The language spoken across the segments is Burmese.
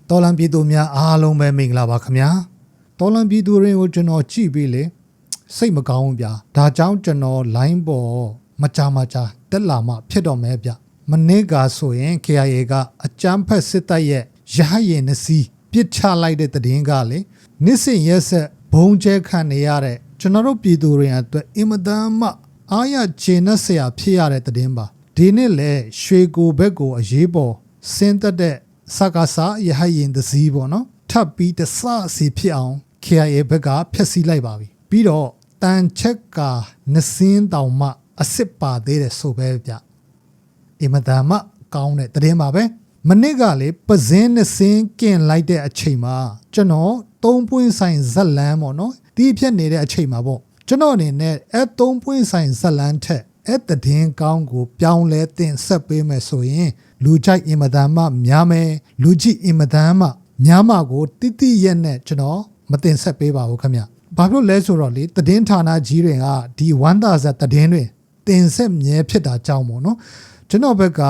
တော်လန်ပြည်သူများအားလုံးပဲမင်္ဂလာပါခင်ဗျာတော်လန်ပြည်သူတွေကိုကျွန်တော်ကြည့်ပြီးလေစိတ်မကောင်းဘူးဗျာဒါကြောင့်ကျွန်တော် line ပေါ်မကြတက်လာမှဖြစ်တော့မယ်ဗျမနေ့ကဆိုရင် KIA ကအကြမ်းဖက်စစ်တပ်ရဲ့ရဟရင်နှစီပြစ်ချလိုက်တဲ့သတင်းကလေနှစ်စဉ်ရက်ဆက်ဘုံကျဲခံနေရတဲ့ကျွန်တော်တို့ပြည်သူတွေအတွက်အင်မတန်မှအားရကျေနပ်စရာဖြစ်ရတဲ့သတင်းပါဒီနေ့လေရွှေကိုဘက်ကိုအရေးပေါ်ဆင်းသက်တဲ့စကားစာရဟရင်သစည်းပေါ့နော်ထပ်ပြီးတဆစီဖြစ်အောင် KIA ဘက်ကဖျက်ဆီးလိုက်ပါပြီပြီးတော့တန်ချက်ကနှစင်းတောင်မှအစ်စ်ပါသေးတယ်ဆိုပဲဗျအင်မတန်မှကောင်းတဲ့သတင်းပါပဲမနေ့ကလေပဇင်းနှစင်းကင်လိုက်တဲ့အချိန်မှာကျွန်တော်3ပွင့်ဆိုင်ဇက်လန်းပေါ့နော်ဒီဖြတ်နေတဲ့အချိန်မှာပေါ့ကျွန်တော်အနေနဲ့3ပွင့်ဆိုင်ဇက်လန်းထက်သတင်းကောင်းကိုပြောင်းလဲတင်ဆက်ပေးမယ်ဆိုရင်လူကြိုက်အင်မတန်မှများမယ်လူကြည့်အင်မတန်မှများမှကိုတိတိရက်နဲ့ကျွန်တော်မတင်ဆက်ပေးပါဘူးခင်ဗျဘာဖြစ်လို့လဲဆိုတော့လေသတင်းဌာနကြီးတွေကဒီဝမ်းသာစသတင်းတွေတင်ဆက်မြဲဖြစ်တာကြောင့်ပေါ့နော်ကျွန်တော်ဘက်က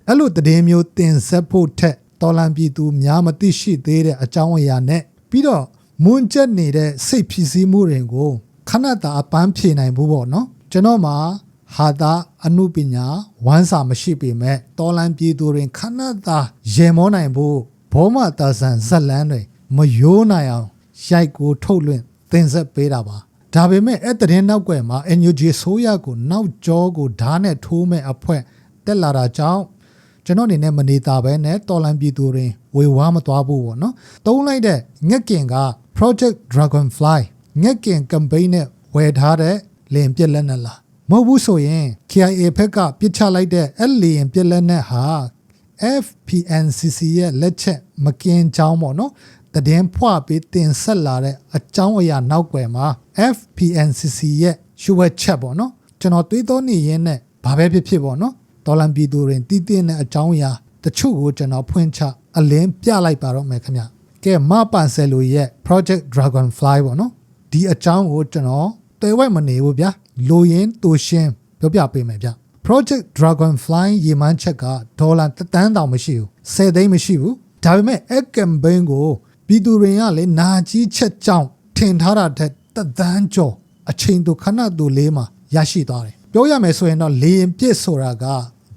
အဲ့လိုသတင်းမျိုးတင်ဆက်ဖို့ထက်တော်လန်ပြည်သူများမသိရှိသေးတဲ့အကြောင်းအရာနဲ့ပြီးတော့မွန်းကျက်နေတဲ့စိတ်ဖြစ်စည်းမှုတွေကိုခဏတာအပန်းဖြေနိုင်ဘူးပေါ့နော်ကျွန်တော်မှာဟာတာအနုပညာဝမ်းစာမရှိပေမဲ့တော်လန်ပြည်သူတွေခဏတာရေမောနိုင်ဖို့ဘောမတာဆန်ဇက်လန်းတွေမယိုးနိုင်အောင်ရိုက်ကိုထုတ်လွှင့်တင်ဆက်ပေးတာပါဒါပေမဲ့အဲ့တဲ့နောက်ွယ်မှာ NUG ဆိုရကိုနောက်ကျောကိုဓာတ်နဲ့ထိုးမဲ့အဖွဲတက်လာတာကြောင့်ကျွန်တော်အနေနဲ့မနေတာပဲနဲ့တော်လန်ပြည်သူတွေဝေဝါးမသွားဘူးပေါ့နော်တုံးလိုက်တဲ့ငက်ကင်က Project Dragonfly ငက်ကင် campaign နဲ့ဝယ်ထားတဲ့လင်ပြက်လက်နဲ့လားမဟုတ်ဘူးဆိုရင် KIA ဘက်ကပြစ်ချလိုက်တဲ့အဲ့လင်ပြက်လက်နဲ့ဟာ FPNCC ရဲ့လက်ချက်မကင်းကြောင်းပေါ့နော်တည်င်းဖွာပြီးတင်ဆက်လာတဲ့အကြောင်းအရာနောက်ွယ်မှာ FPNCC ရဲ့ရှုဝဲချက်ပေါ့နော်ကျွန်တော်တွေးတော်နေရင်းနဲ့ဘာပဲဖြစ်ပေါ့နော်တော်လန်ပြည်သူတွေတည်တဲ့အကြောင်းအရာတချို့ကိုကျွန်တော်ဖွင့်ချအလင်းပြလိုက်ပါတော့မယ်ခင်ဗျကဲမပန်ဆယ်လိုရဲ့ Project Dragonfly ပေါ့နော်ဒီအကြောင်းကိုကျွန်တော်တွေ့ဝဲမနေဘူးဗျာလိုရင်းတူရှင်းပြောပြပေးမယ်ဗျ Project Dragonfly ရေမှန်းချက်ကဒေါ်လာ1 သန်းတောင်မရှိဘူး10 သိန်းမရှိဘူးဒါပေမဲ့အဲ့ campaign ကိုပြည်သူတွေကလည်းနာကြီးချက်ကြောင့်ထင်ထားတာတဲ့1 သန်းကျော်အချိန်တူခဏတူလေးမှာရရှိသွားတယ်ပြောရမယ်ဆိုရင်တော့လေရင်ပြစ်ဆိုတာက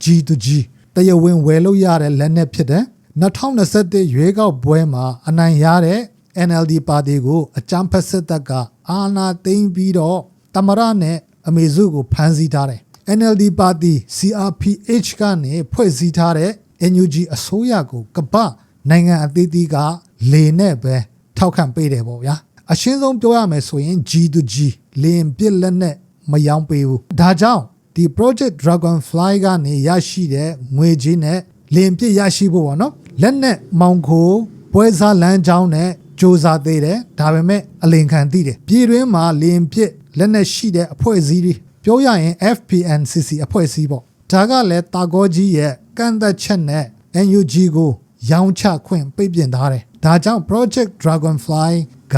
G2G တရားဝင်ဝယ်လို့ရတဲ့လက်နက်ဖြစ်တယ်2021ရွေးကောက်ပွဲမှာအနိုင်ရတဲ့ NLD ပါတီကိုအကြမ်းဖက်စစ်တပ်ကအာဏာသိမ်းပြီးတော့တမရနဲ့အမေစုကိုဖမ်းဆီးထားတယ် NLD ပါတီ CRPH ကနေဖွဲ့စည်းထားတဲ့ NUG အစိုးရကိုကပ္ပနိုင်ငံအသီးသီးကလေနဲ့ပဲထောက်ခံပေးတယ်ပေါ့ဗျာအရှင်းဆုံးပြောရမယ်ဆိုရင် G2G လေရင်ပြစ်လက်နဲ့မယောင်းပေးဘူးဒါကြောင့်ဒီ Project Dragonfly ကနေရရှိတဲ့ငွေကြေးနဲ့လေရင်ပြစ်ရရှိဖို့ပေါ့နော်လက်နဲ့မောင်ခိုပွဲစားလမ်းကြောင်းနဲ့စ조사သေးတယ်ဒါပေမဲ့အလင်ခံသိတယ်ပြည်တွင်းမှာလေရင်ပြစ်လက်နဲ့ရှိတဲ့အဖွဲ့အစည်းတွေပြောရရင် FPNCC အဖွဲ့အစည်းပေါ့ဒါကလည်းတာကောကြီးရဲ့ကန့်သက်ချက်နဲ့ NUG ကိုရောင်းချခွင့်ပိတ်ပင်ထားတယ်ဒါကြောင့် Project Dragonfly က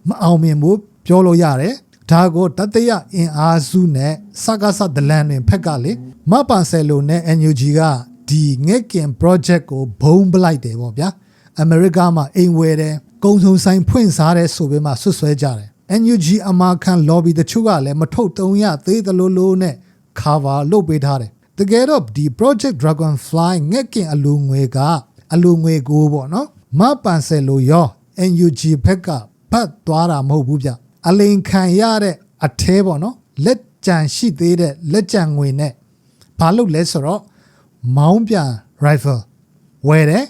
မအောင်မြင်ဘူးပြောလို့ရတယ်ဒါကိုတတိယအင်အားစုနဲ့စကားစဒလန်တွေဖက်ကလေမပန်ဆယ်လိုနဲ့ NUG ကဒီငက်ကင် project ကိုဘုံပလိုက်တယ်ပေါ့ဗျာအမေရိကမှာအိမ်ဝယ်တယ်ကုံစုံဆိုင်ဖွင့်စားတယ်ဆိုပြီးမှဆွဆွဲကြတယ် NUG အမာခံ lobby တချို့ကလည်းမထုတ်တုံးရသေးသလိုလိုနဲ့ cover လုပ်ပေးထားတယ်တကယ်တော့ဒီ Project Dragonfly ငက်ကင်အလူငွေကအလူငွေကိုပေါ့နော်မပန်ဆယ်လိုရော NUG ဘက်ကဖတ်သွားတာမဟုတ်ဘူးဗျအလိန်ခံရတဲ့အထဲပေါ့နော်လက်ကြံရှိသေးတဲ့လက်ကြံငွေနဲ့ဘာလို့လဲဆိုတော့မောင်းပြန် rifle ဝယ်တယ်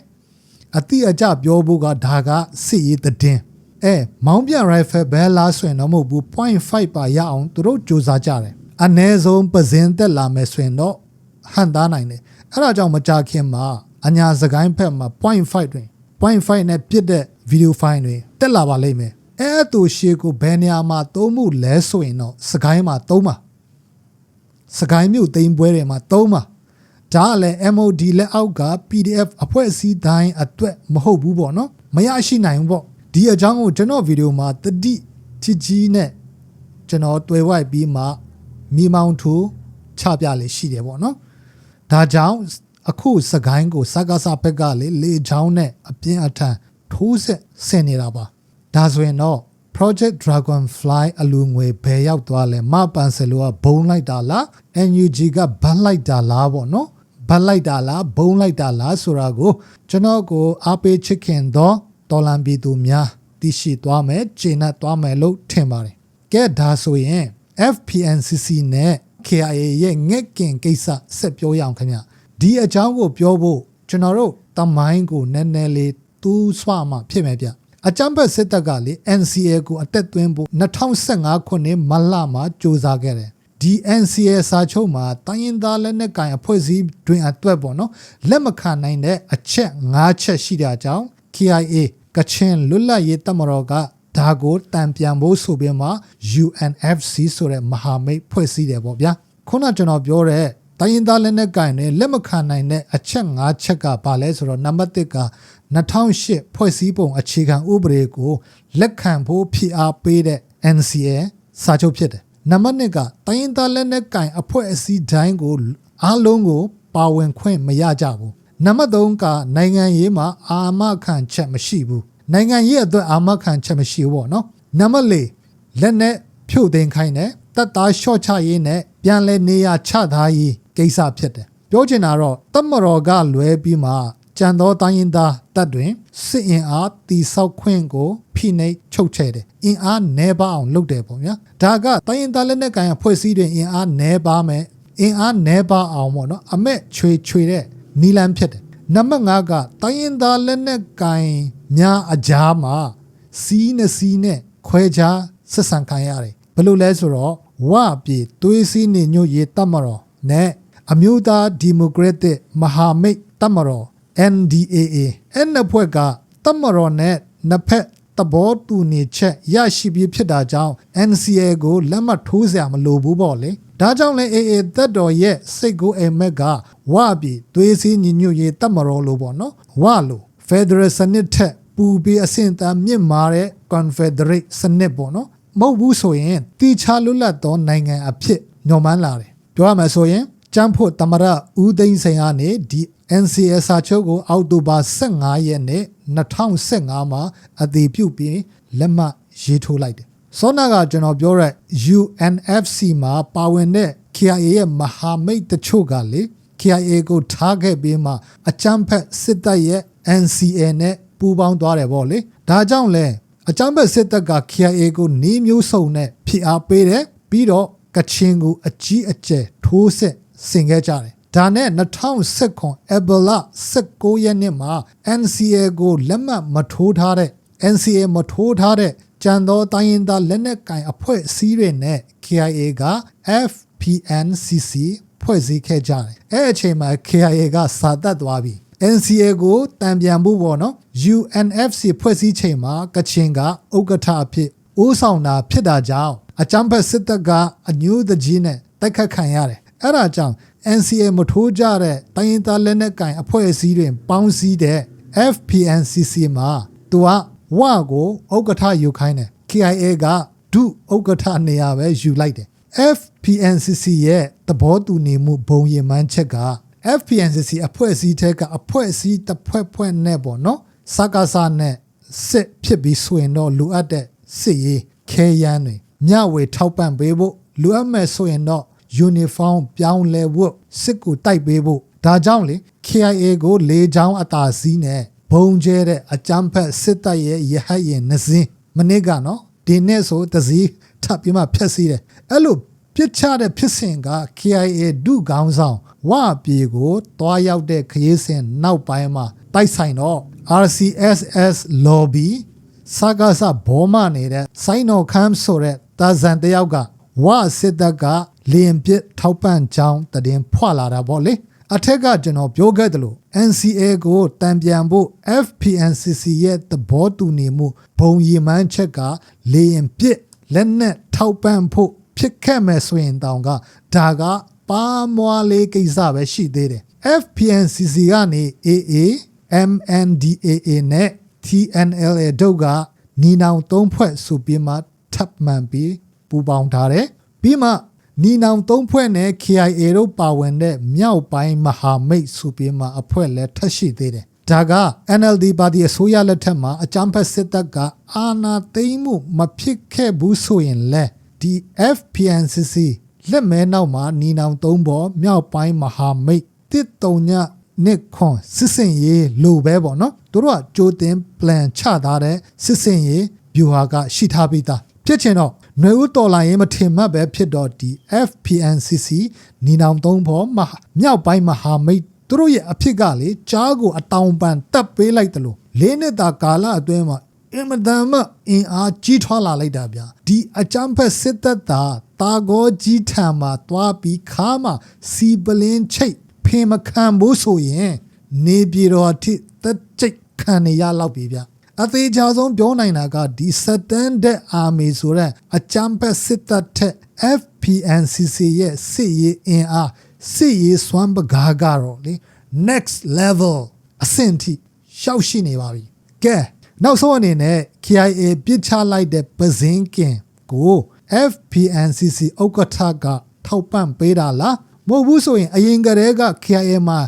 အတိအကျပြောဖို့ကဒါကစစ်ရေးသတင်းမောင်းပြန် rifle ဘယ်လားဆိုရင်တော့မဟုတ်ဘူး 0.5 ပါရအောင်သူတို့စ조사ကြတယ်အနည်းဆုံးပဇင်းတက်လာမယ်ဆိုရင်တော့ဟန်သားနိုင်တယ်အဲ့ဒါကြောင့်မကြခင်မှာအညာစကိုင်းဖက်မှာ 0.5 တွင် 0.5 နဲ့ပြစ်တဲ့ video file တွေတက်လာပါလိမ့်မယ်အဲ့အတူရှေ့ကိုဘယ်နေရာမှာသုံးမှုလဲဆိုရင်တော့စကိုင်းမှာသုံးပါစကိုင်းမြို့သိမ်းပွဲတွေမှာသုံးပါဒါကလည်း MOD လက်အောက်က PDF အဖွဲ့အစည်းတိုင်းအတွက်မဟုတ်ဘူးပေါ့နော်မရရှိနိုင်ဘူးပေါ့ဒီအကြောင်းကိုကျွန်တော်ဗီဒီယိုမှာတတိကြီးနဲ့ကျွန်တော်တွေ့ဝိုက်ပြီးမှမိမောင်းထိုးချပြလေရှိတယ်ပေါ့နော်ဒါကြောင့်အခုစကိုင်းကိုစကားစဘက်ကလေချောင်းနဲ့အပြင်းအထန်ထိုး ထိုးစစ်ဆင်နေတာပါဒါဆိုရင်တော့ Project Dragonfly အလူငွေဘယ်ရောက်သွားလဲမပန်ဆယ်လိုကဘုံလိုက်တာလား NUG ကဘတ်လိုက်တာလားပေါ့နော်ဘတ်လိုက်တာလားဘုံလိုက်တာလားဆိုတာကိုကျွန်တော်ကိုအားပေးချစ်ခင်တော့တော်လန်ပြည်သူများသိရှိသွားမယ်ကျေနပ်သွားမယ်လို့ထင်ပါတယ်ကဲဒါဆိုရင် FPNCC နဲ့ KIA ရဲ့ငှက်ကင်ကိစ္စဆက်ပြောရအောင်ခင်ဗျဒီအကြောင်းကိုပြောဖို့ကျွန်တော်တို့တမိုင်းကိုနည်းနည်းလေးတူးဆွမှဖြစ်မယ်ဗျအကြမ်းဖက်စစ်တပ်ကလေ NCA ကိုအသက်သွင်းဖို့2015ခုနှစ်မလမှာစ조사ခဲ့တယ်ဒီ NCA စာချုပ်မှာတိုင်းရင်းသားလက်နက်ကိုင်အဖွဲ့အစည်းတွင်အတွက်ပေါ့နော်လက်မခံနိုင်တဲ့အချက်5ချက်ရှိတာကြောင့် KIA ကချင်လွတ်လပ်ရေးတပ်မတော်ကဒါကိုတံပြန်ဖို့ဆိုပြီးမှ UNFC ဆိုတဲ့မဟာမိတ်ဖွဲ့စည်းတယ်ပေါ့ဗျာခုနကျွန်တော်ပြောတဲ့တိုင်းရင်းသားလက်နက်ကိုင်တွေလက်မခံနိုင်တဲ့အချက်5ချက်ကဘာလဲဆိုတော့နံပါတ်1က2008ဖွဲ့စည်းပုံအခြေခံဥပဒေကိုလက်ခံဖို့ဖိအားပေးတဲ့ NCA စာချုပ်ဖြစ်တယ်နံပါတ်2ကတိုင်းရင်းသားလက်နက်ကိုင်အဖွဲ့အစည်းတိုင်းကိုအားလုံးကိုပါဝင်ခွင့်မရကြဘူးနံပါတ်3ကနိုင်ငံရေးမှာအာမခံချက်မရှိဘူးနိုင်ငံရေးအတွက်အာမခံချက်မရှိဘူးပေါ့နော်နံပါတ်4လက်နဲ့ဖြုတ်သိမ်းခိုင်းတယ်တပ်သားရှော့ချရေးနဲ့ပြန်လဲနေရချထားရေးကိစ္စဖြစ်တယ်ပြောချင်တာတော့တပ်မတော်ကလွဲပြီးမှကြံသောတိုင်းရင်းသားတပ်တွင်စစ်အင်အားတီဆောက်ခွင့်ကိုဖိနှိပ်ချုပ်ချယ်တယ်အင်အားနည်းပါအောင်လုပ်တယ်ပေါ့ဗျာဒါကတိုင်းရင်းသားလက်နက်ကိုင်အဖွဲ့အစည်းတွေအင်အားနည်းပါမယ်အင်အားနည်းပါအောင်ပေါ့နော်အမက်ချွေတဲ့နီလန်းဖြစ်တယ်နံပါတ်5ကတိုင်းရင်းသားလက်နက်ကိုင်များအကြားမှာစီးနဲ့ခွဲခြားဆက်ဆံခံရတယ်ဘယ်လိုလဲဆိုတော့ဝပြည်သွေးစည်းနေညွတ်ရေးတပ်မတော်နဲ့အမျိုးသားဒီမိုကရက်တစ်မဟာမိတ်တပ်မတော် NDAA အဲ့နှစ်ဖွဲ့ကတပ်မတော်နဲ့နှစ်ဖက်သဘောတူညီချက်ရရှိပြီးဖြစ်တာကြောင့် NCA ကိုလက်မှတ်ထိုးစရာမလိုဘူးပေါ့လေဒါကြောင့်လည်း AA တပ်တော်ရဲ့စိတ်ကိုအိမ်မက်ကဝပြည်သွေးစည်းညီညွတ်ရေးတပ်မတော်လို့ပေါ့နော်ဝလို့ Federal စနစ်ထက်ပူပြီးအဆင့်အတန်းမြင့်မာတဲ့ Confederate စနစ်ပေါ့နော်မဟုတ်ဘူးဆိုရင်တိချလွတ်လပ်သောနိုင်ငံအဖြစ်ညွှန်မှန်းလာတယ်ပြောရမယ်ဆိုရင်ကျန်းဖို့တမရဦးသိန်းစိန်ကနေဒီ NCA စာချုပ်ကိုအောက်တိုဘာ15ရက်နေ့2015မှာအတည်ပြုပြီးလက်မှတ်ရေးထိုးလိုက်တယ်စောနာကကျွန်တော်ပြောတဲ့ UNFC မှာပါဝင်တဲ့ KIA ရဲ့မဟာမိတ်တချို့ကလေ KIA ကိုထားခဲ့ပြီးမှအကြမ်းဖက်စစ်တပ်ရဲ့ NCA နဲ့ပူးပေါင်းသွားတယ်ပေါ့လေဒါကြောင့်လဲအကြမ်းဖက်စစ်တပ်က KIA ကိုနှီးမျိုးစုံနဲ့ဖိအားပေးတယ်ပြီးတော့ကချင်ကိုအကြီးအကျယ်ထိုးစစ်ဆင်ခဲ့ကြတယ်ဒါနဲ့2019 Ebola 19ရက်နေ့မှာ NCA ကိုလက်မှတ်မထိုးထားတဲ့ NCA မထိုးထားတဲ့ကြံသောတိုင်းရင်းသားလက်နက်ကိုင်အဖွဲ့အစည်းတွေနဲ့ KIA က FPNCC ဖွဲ့စည်းခဲ့ကြတယ်အဲ့အချိန်မှာ KIA ကစာတက်သွားပြီNCA ကိုတံပြန်ဖို့ပေါ့နော် UNFC ဖွဲ့စည်းချိန်မှာကချင်ကဥက္ကဋ္ဌအဖြစ်ဦးဆောင်တာဖြစ်တာကြောင့်အကြမ်းဖက်စစ်တပ်ကအညူးတကြီးနဲ့တိုက်ခတ်ခံရတယ်အဲ့ဒါကြောင့် NCA မထိုးကြတဲ့တိုင်းရင်းသားလက်နက်ကိုင်အဖွဲ့အစည်းတွေပေါင်းစည်းတဲ့ FPNCC မှာသူကဝကိုဥက္ကဋ္ဌယူခိုင်းတယ် KIA ကဒုဥက္ကဋ္ဌနေရာပဲယူလိုက်တယ် FPNCC ရဲ့သဘောတူညီမှုဘုံရည်မှန်းချက်က FPNCC အဖွဲ့အစည်းထဲကအဖွဲ့အစည်းတစ်ဖွဲ့နဲ့ပေါ့နော်စကားစားနဲ့စစ်ဖြစ်ပြီးဆိုရင်တော့လိုအပ်တဲ့စစ်ရေးခဲယမ်းတွေမျှဝေထောက်ပံ့ပေးဖို့လိုအပ်မဲ့ဆိုရင်တော့uniform ပြောင်းလဲဖို့စစ်ကူတိုက်ပေးဖို့ဒါကြောင့်လေ KIA ကိုလေကြောင်းအတားစီးနဲ့ဘုံကျဲတဲ့အကြမ်းဖက်စစ်တပ်ရဲ့ရဟတ်ရင်နှစင်းမနစ်ကနော်ဒီနေ့ဆိုတစည်းထပ်ပြီးမှဖျက်ဆီးတယ်အဲ့လိုပြစ်ချတဲ့ဖြစ်စဉ်က KIA ဒုခေါင်းဆောင်ဝပြေကိုတွားရောက်တဲ့ခရီးစဉ်နောက်ပိုင်းမှာတိုက်ဆိုင်တော့ RCSS lobby စကားစဘောမနေတဲ့စိုင်းတော်ခမ်းဆိုတဲ့တာဇန်တယောက်ကဝစစ်တပ်ကလျင်ပစ်ထောက်ပံ့ကြောင်းတည်င်းဖွာလာတာပေါ့လေအထက်ကကျွန်တော်ပြောခဲ့တယ်လို့ NCA ကိုတံပြန်ဖို့ FPNCC ရဲ့သဘောတူညီမှုဘုံရည်မှန်းချက်ကလျင်ပစ်လက်နက်ထောက်ပံ့ဖို့ဖြစ်ခဲ့မယ်ဆိုရင်တောင်ကဒါကပါမွားလေးကိစ္စပဲရှိသေးတယ် FPNCC ကနေ AA MNDAA နဲ့ TNLA တို့ကနီနောင်၃ဖွဲ့ဆိုပြီးမှထပ်မံပြီးပူပေါင်းထားတယ်ပြီးမှနီနောင်၃ဖွဲ့နဲ့ KIA တို့ပါဝင်တဲ့မြောက်ပိုင်းမဟာမိတ်ဆိုပြီးမှအဖွဲ့လည်းထပ်ရှိသေးတယ် ဒါက NLD ပါတီအစိုးရလက်ထက်မှာအကြမ်းဖက်စစ်တပ်ကအာဏာသိမ်းမှုမဖြစ်ခဲ့ဘူးဆိုရင်လဲဒီ FPNCC လက်မဲနောက်မှာနီနောင်သုံးပေါ်မြောက်ပိုင်းမဟာမိတ်တစ်တုံညနှစ်ခွန်စစ်စင်ရေးလိုပဲပေါ့နော်သူတို့ကကြိုတင် plan ချထားတဲ့စစ်စင်ရေးဗျူဟာကရှိထားပြီးသားဖြစ်ချင်တော့ຫນွေဦးတော်လိုင်းရင်မထင်မှတ်ပဲဖြစ်တော့ဒီ FPNCC နီနောင်သုံးပေါ်မြောက်ပိုင်းမဟာမိတ်သူတို့ရဲ့အဖြစ်ကလေကြားကိုအတောင်ပန်တက်ပေးလိုက်တယ်လို့၄နှစ်တာကာလအတွင်းမှာအင်မတန်မှအင်အားကြီးထွားလာလိုက်တာဗျာဒီအကြမ်းဖက်စစ်တပ်တာကောကြီးထံမှာသွားပြီးခါမှာစီပလင်းချိတ်ဖေမခံဘူးဆိုရင်နေပြည်တော်အထိတက်ချိတ်ခံနေရလောက်ပြီဗျအသေးချာဆုံးပြောနိုင်တာကဒီစတန်ဒက်အာမီဆိုတဲ့အကြမ်းဖက်စစ်တပ်ထက် FPNCC ရဲ့စစ်ရေးအင်အားစစ်ရေးစွမ်းပကားကတော့လေ next level အဆင့်ထိရှောက်ရှိနေပါပြီကဲနောက်ဆုံးအနေနဲ့ KIA ပြစ်ချလိုက်တဲ့ပဇင်းကင်ကို FPNCC ဥက္ကဋ္ဌကထောက်ပံ့ပေးတာလားမဟုတ်ဘူးဆိုရင်အရင်ကတည်းက KIA မှာ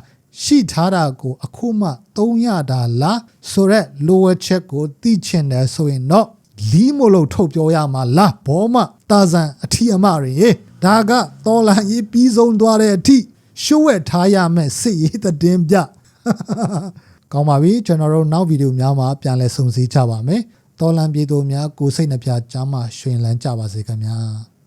ရှိထားတာကိုအခုမှသုံးရတာလားဆိုရက်လိုဝက်ချက်ကိုသိချင်တယ်ဆိုရင်တော့လီမိုလို့ထုတ်ပြောရမှာလားဘောမတာဇန်အထီအမတွေဒါကတော်လန်ရေးပြီးဆုံးသွားတဲ့အထိရှုဝဲထားရမယ်စစ်ရေးသတင်းပြကောင်းပါပြီကျွန်တော်တို့နောက်ဗီဒီယိုများမှာပြန်လည်ဆုံစည်းကြပါမယ်တော်လန်ပြည်သူများကိုစိတ်နှပြချမ်းမှရွှင်လန်းကြပါစေခင်ဗျာ